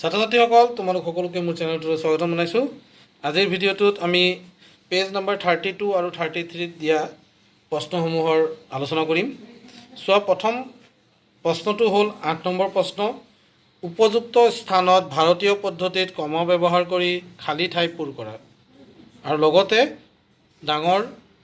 ছাত্ৰ ছাত্ৰীসকল তোমালোক সকলোকে মোৰ চেনেলটোলৈ স্বাগতম জনাইছোঁ। আজিৰ ভিডিঅ'টোত আমি পেজ নম্বৰ 32 আৰু 33 দিয়া প্ৰশ্নসমূহৰ আলোচনা কৰিম। চোৱা, প্ৰথম প্ৰশ্নটো হ'ল 8 নম্বৰ প্ৰশ্ন। উপযুক্ত স্থানত ভাৰতীয় পদ্ধতিত কমা ব্যৱহাৰ কৰি খালী ঠাই পূৰ কৰা আৰু লগতে ডাঙৰ,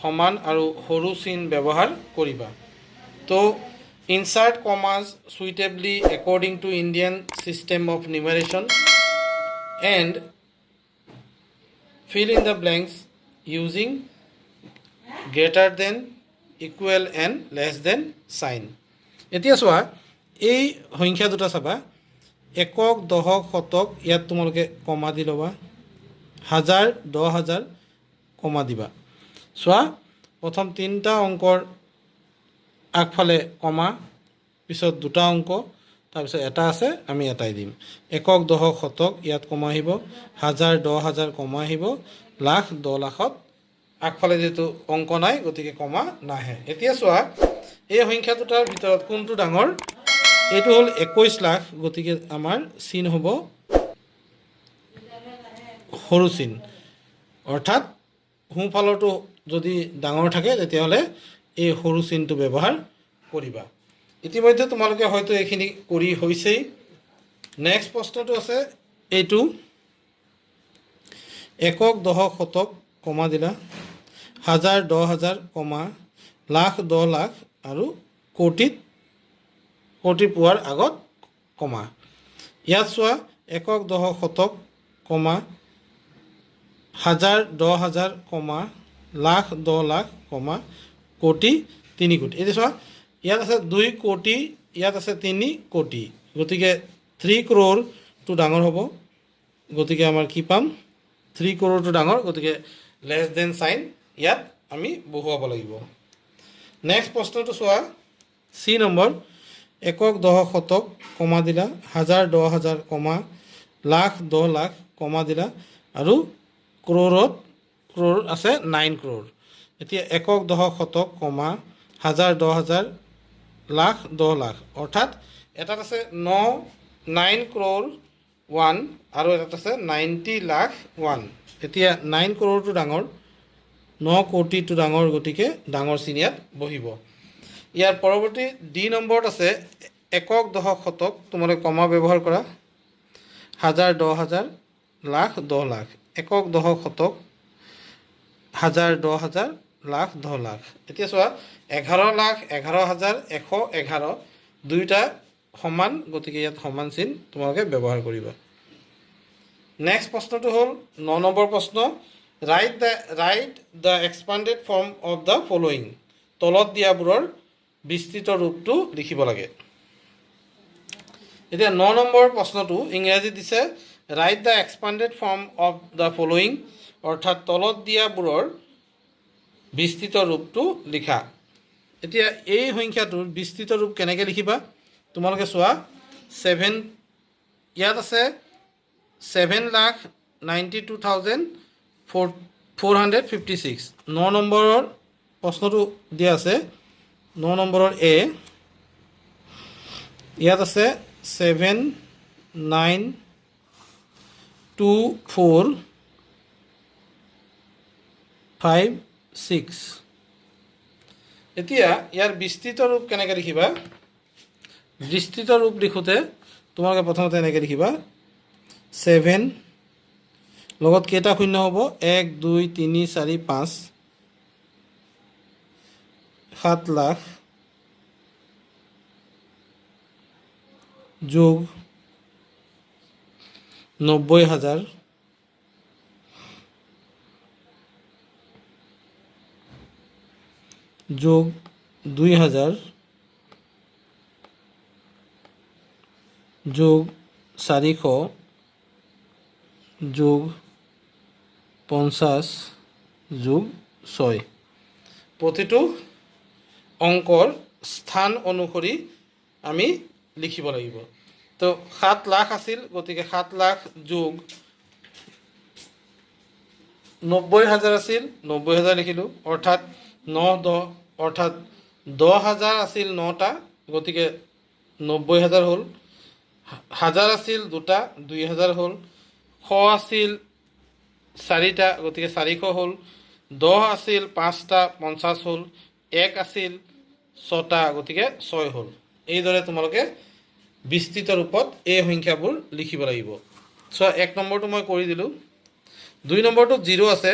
সমান আৰু সৰু চিন ব্যৱহাৰ কৰিবা। তো insert commas suitably according to Indian system of numeration and fill in the blanks using greater than, equal and less than sign. এতিয়া চোৱা, এই সংখ্যা দুটা চাবা, একক, দশক, শতক, ইয়াত তোমালোকে কমা দি ল'বা, হাজাৰ, 10,000 কমা দিবা। চোৱা, প্ৰথম তিনিটা অংকৰ আগফালে কমা, পিছত দুটা অংক, তাৰপিছত এটা আছে, আমি এটাই দিম। একক, দশক, শতক, ইয়াত কমা আহিব, হাজাৰ, 10,000 কমা আহিব, লাখ, 10 লাখত আগফালে যিহেতু অংক নাই, গতিকে কমা নাহে। এতিয়া চোৱা, এই সংখ্যা দুটাৰ ভিতৰত কোনটো ডাঙৰ? এইটো হ'ল 21 লাখ, গতিকে আমাৰ চিন হ'ব সৰু চিন, অৰ্থাৎ সোঁফালৰটো যদি ডাঙৰ থাকে তেতিয়াহ'লে এই সৰু চিনটো ব্যৱহাৰ কৰিবা। ইতিমধ্যে তোমালোকে হয়তো এইখিনি কৰি হৈছেই। নেক্সট প্ৰশ্নটো আছে এইটো, একক, দশক, শতক কমা দিলা, হাজাৰ, 10,000 কমা, লাখ, 10 লাখ আৰু কোটি পোৱাৰ আগত কমা। ইয়াত চোৱা, একক, দশক, শতক কমা, হাজাৰ, 10,000 কমা, লাখ, 10 লাখ কমা, কোটি, 3 কোটি। এতিয়া চোৱা, ইয়াত আছে 2 কোটি, ইয়াত আছে 3 কোটি, গতিকে 3 crore-টো ডাঙৰ হ'ব, গতিকে আমাৰ কি পাম? 3 crore-টো ডাঙৰ, গতিকে লেছ দেন চাইন ইয়াত আমি বহুৱাব লাগিব। নেক্সট প্ৰশ্নটো চোৱা, চি নম্বৰ, একক, দশক, শতক কমা দিলা, হাজাৰ, 10,000 কমা, লাখ, 10 লাখ কমা দিলা আৰু ক্ৰ'ৰ আছে 9 crore। এতিয়া একক, দশক, শতক কমা, হাজাৰ, 10,000, লাখ, 10 লাখ, অৰ্থাৎ এটাত আছে 9 crore 1 আৰু এটাত আছে 90 লাখ 1। এতিয়া 9 crore-টো ডাঙৰ, 9 কোটিটো ডাঙৰ, গতিকে ডাঙৰ চিন ইয়াত বহিব। ইয়াৰ পৰৱৰ্তী ডি নম্বৰত আছে একক, দশক, শতক, তোমালোকে কমা ব্যৱহাৰ কৰা, হাজাৰ, 10,000, লাখ, 10 লাখ, একক, দশক, শতক, হাজাৰ, 10,000, লাখ, 10 লাখ। এতিয়া চোৱা, 11 লাখ, 11,000, 111 দুয়োটা সমান, গতিকে ইয়াত সমান চিন তোমালোকে ব্যৱহাৰ কৰিবা। নেক্সট প্ৰশ্নটো হ'ল 9 নম্বৰ প্ৰশ্ন, write the expanded form of the following. তলত দিয়াবোৰৰ বিস্তৃত ৰূপটো লিখিব লাগে। এতিয়া 9 নম্বৰ প্ৰশ্নটো ইংৰাজীত দিছে write the expanded form of the following, অৰ্থাৎ তলত দিয়াবোৰৰ বিস্তৃত ৰূপটো লিখা। এতিয়া এই সংখ্যাটোৰ বিস্তৃত ৰূপ কেনেকৈ লিখিবা তোমালোকে চোৱা, 7, ইয়াত আছে 7,92,456। 9 নম্বৰৰ প্ৰশ্নটো দিয়া আছে, 9 নম্বৰৰ এ, ইয়াত আছে 7,9,2,4,5,6। এতিয়া ইয়াৰ বিস্তৃত ৰূপ কেনেকৈ লিখিবা? বিস্তৃত ৰূপ লিখোঁতে তোমালোকে প্ৰথমতে এনেকৈ লিখিবা, 7 লগত কেইটা শূন্য হ'ব? 1, 2, 3, 4, 5, 7 লাখ যোগ 90,000 যোগ 2,000 যোগ 400 যোগ 50 যোগ 6। প্ৰতিটো অংকৰ স্থান অনুসৰি আমি লিখিব লাগিব। তো 7 লাখ আছিল, গতিকে 7 লাখ যোগ 90,000 আছিল, 90,000 লিখিলোঁ, অৰ্থাৎ 9, 10, অৰ্থাৎ 10,000 আছিল 9টা, গতিকে 90,000 হ'ল। হাজাৰ আছিল দুটা 2000 হ'ল, শ আছিল চাৰিটা গতিকে 400 হ'ল, 10 আছিল 5টা 50 হ'ল, 1 আছিল 6টা গতিকে 6 হ'ল। এইদৰে তোমালোকে বিস্তৃত ৰূপত এই সংখ্যাবোৰ লিখিব লাগিব। চ' 1 নম্বৰটো মই কৰি দিলোঁ। 2 নম্বৰটোত 0 আছে,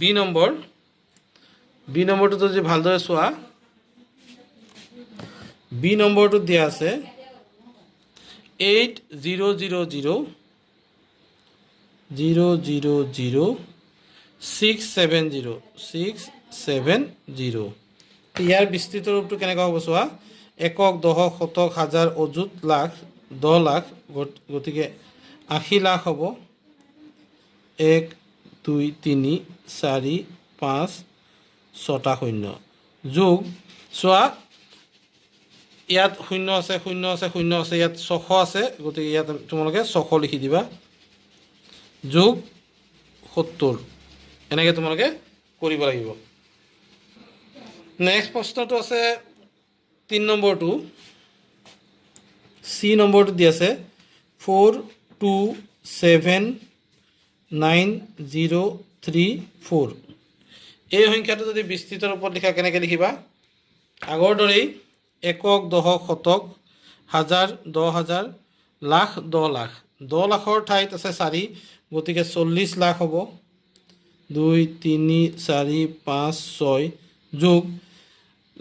বি নম্বৰটো যদি ভালদৰে চোৱা, বি নম্বৰটোত দিয়া আছে 80000670 ইয়াৰ বিস্তৃত ৰূপটো কেনেকুৱা হ'ব চোৱা, একক, দশক, শতক, হাজাৰ, অযুত, লাখ, 10 লাখ গতিকে 80 লাখ হ'ব। 1 2 3 4 5 6টা শূন্য যোগ, চোৱা ইয়াত 0 আছে 0 আছে 0 আছে, ইয়াত 600 আছে গতিকে ইয়াত তোমালোকে 600 লিখি দিবা, যোগ 70 এনেকৈ তোমালোকে কৰিব লাগিব। নেক্সট প্ৰশ্নটো আছে 3 নম্বৰটো, চি নম্বৰটো দি আছে 427903 এই সংখ্যাটো যদি বিস্তৃত ৰূপত লিখা কেনেকৈ লিখিবা, আগৰ দৰেই একক, দশক, শতক, হাজাৰ, 10,000, লাখ, 10 লাখ, 10 লাখৰ ঠাইত আছে 4 গতিকে 40 লাখ হ'ব, 2 3 4 5 6 যোগ,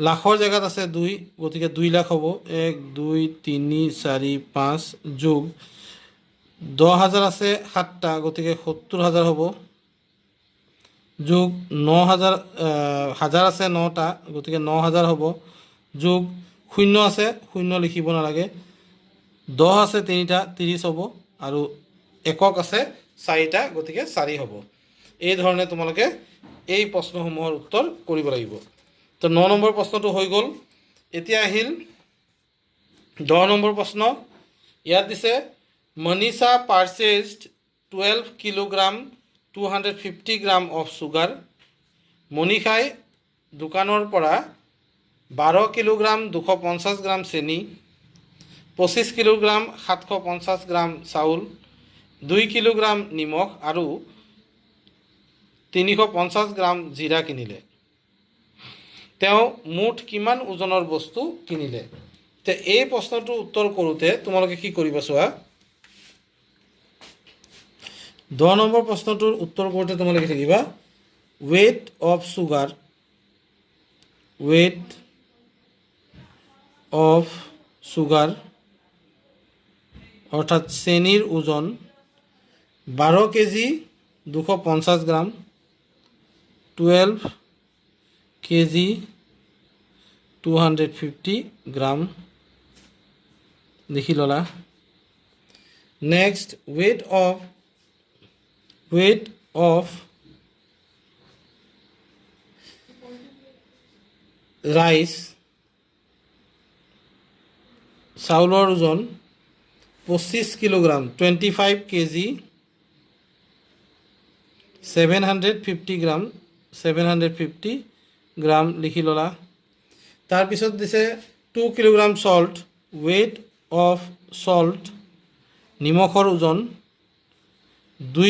লাখৰ জেগাত আছে 2 গতিকে 2 লাখ হ'ব, 1 2 3 4 5 যোগ, 10,000 আছে 7টা গতিকে 70,000 হ'ব, যোগ 9,000 হাজাৰ আছে 9টা গতিকে 9,000 হ'ব, যোগ 0 আছে 0 লিখিব নালাগে, 10 আছে 3টা 30 হ'ব, আৰু একক আছে 4টা গতিকে 4 হ'ব। এই ধৰণে তোমালোকে এই প্ৰশ্নসমূহৰ উত্তৰ কৰিব লাগিব। তো 9 নম্বৰ প্ৰশ্নটো হৈ গ'ল। এতিয়া আহিল 10 নম্বৰ প্ৰশ্ন। ইয়াত দিছে Manisha purchased 12 kilogram 250 gram of sugar. মনীষাই দোকানৰ পৰা 12 কিলোগ্ৰাম 250 গ্ৰাম চেনি, 25 কিলোগ্ৰাম 750 গ্ৰাম চাউল, 2 কিলোগ্ৰাম নিমখ আৰু 350 গ্ৰাম জিৰা কিনিলে। তেওঁ মুঠ কিমান ওজনৰ বস্তু কিনিলে? তে এই প্ৰশ্নটো উত্তৰ কৰোঁতে তোমালোকে কি কৰিবা চোৱা, 10 নম্বৰ প্ৰশ্নটোৰ উত্তৰ কৰোঁতে তোমালোকে লিখিবা weight of sugar, weight of sugar অৰ্থাৎ চেনিৰ ওজন 12 কেজি 250 গ্ৰাম, 12 কেজি 250 গ্ৰাম লিখি ল'লা। নেক্সট ৱেইট অফ ৰাইচ, চাউলৰ ওজন 25 কিলোগ্ৰাম 25 কেজি 750 গ্ৰাম লিখি ল'লা। তাৰপিছত দিছে 2 kilogram salt, weight of salt, নিমখৰ ওজন 2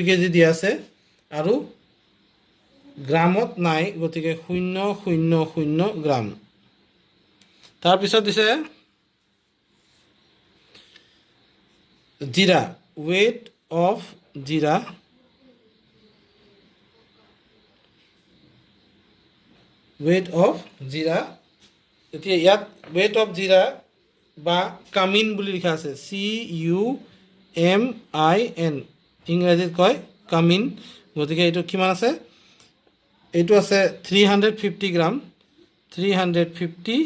কেজি দিয়া আছে আৰু গ্ৰামত নাই গতিকে 000 গ্ৰাম। তাৰপিছত দিছে জিৰা, ৱেইট অফ জিৰা, এতিয়া ইয়াত ৱেইট অফ জিৰা বা কামিন বুলি লিখা আছে, CUMIN, ইংৰাজীত কয় কামিন, গতিকে এইটো কিমান আছে, এইটো আছে 350 গ্ৰাম, 350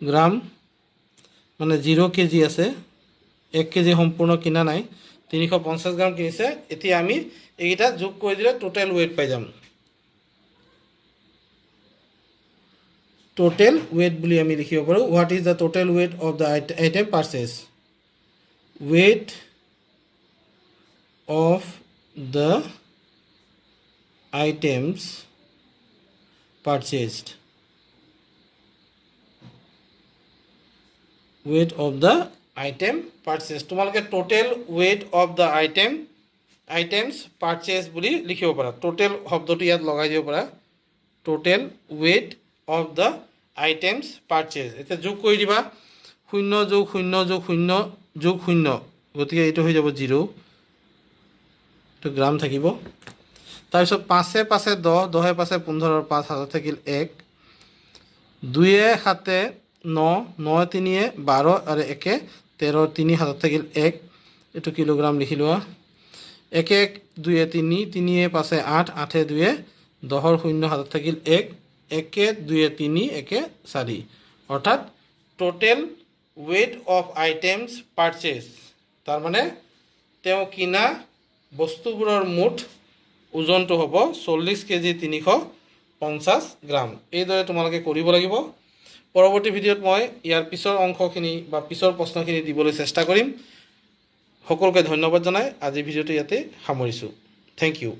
গ্ৰাম মানে 0 কেজি আছে, 1 কেজি সম্পূৰ্ণ কিনা নাই, 350 গ্ৰাম কিনিছে। এতিয়া আমি এইকেইটা যোগ কৰি দিলে টোটেল ৱেইট পাই যাম। টোটেল ৱেইট বুলি আমি লিখিব পাৰোঁ, what is the total weight of the item purchase, weight of the items purchased. weight of the item purchased তোমালোকে total weight of the items purchased বুলি লিখিব পাৰা total শব্দটো ইয়াত লগাই দিব পাৰা total weight of the items purchased এটা যোগ কৰি দিবা 0 যোগ 0 যোগ 0 যোগ 0 গতিকে এইটো হৈ যাব 0 তো গ্রাম থাকিব তাৰপিছত 5 এ 5 10 10 এ 5 15 5 হাতত থাকিল 1 2 এ 7 9 9 3 এ 12 আৰু 1 এ 13 3 হাতত থাকিল 1 এটো কিলোগ্ৰাম লিখি লোৱা 1 1 2 এ 3 3 এ 5 8 8 এ 2 এ 10 ৰ 0 হাতত থাকিল 1 1 এ 2 এ 3 1 এ 4 অৰ্থাৎ total weight of items purchased তাৰ মানে তেও কিনা বস্তুবোৰৰ মুঠ ওজনটো হ'ব 40 কেজি 350 গ্ৰাম এইদৰে তোমালোকে কৰিব লাগিব পৰৱৰ্তী ভিডিঅ'ত মই ইয়াৰ পিছৰ অংশখিনি বা পিছৰ প্ৰশ্নখিনি দিবলৈ চেষ্টা কৰিম সকলোকে ধন্যবাদ জনাই আজি ভিডিঅ'টো ইয়াতে সামৰিছোঁ থ্যাংক ইউ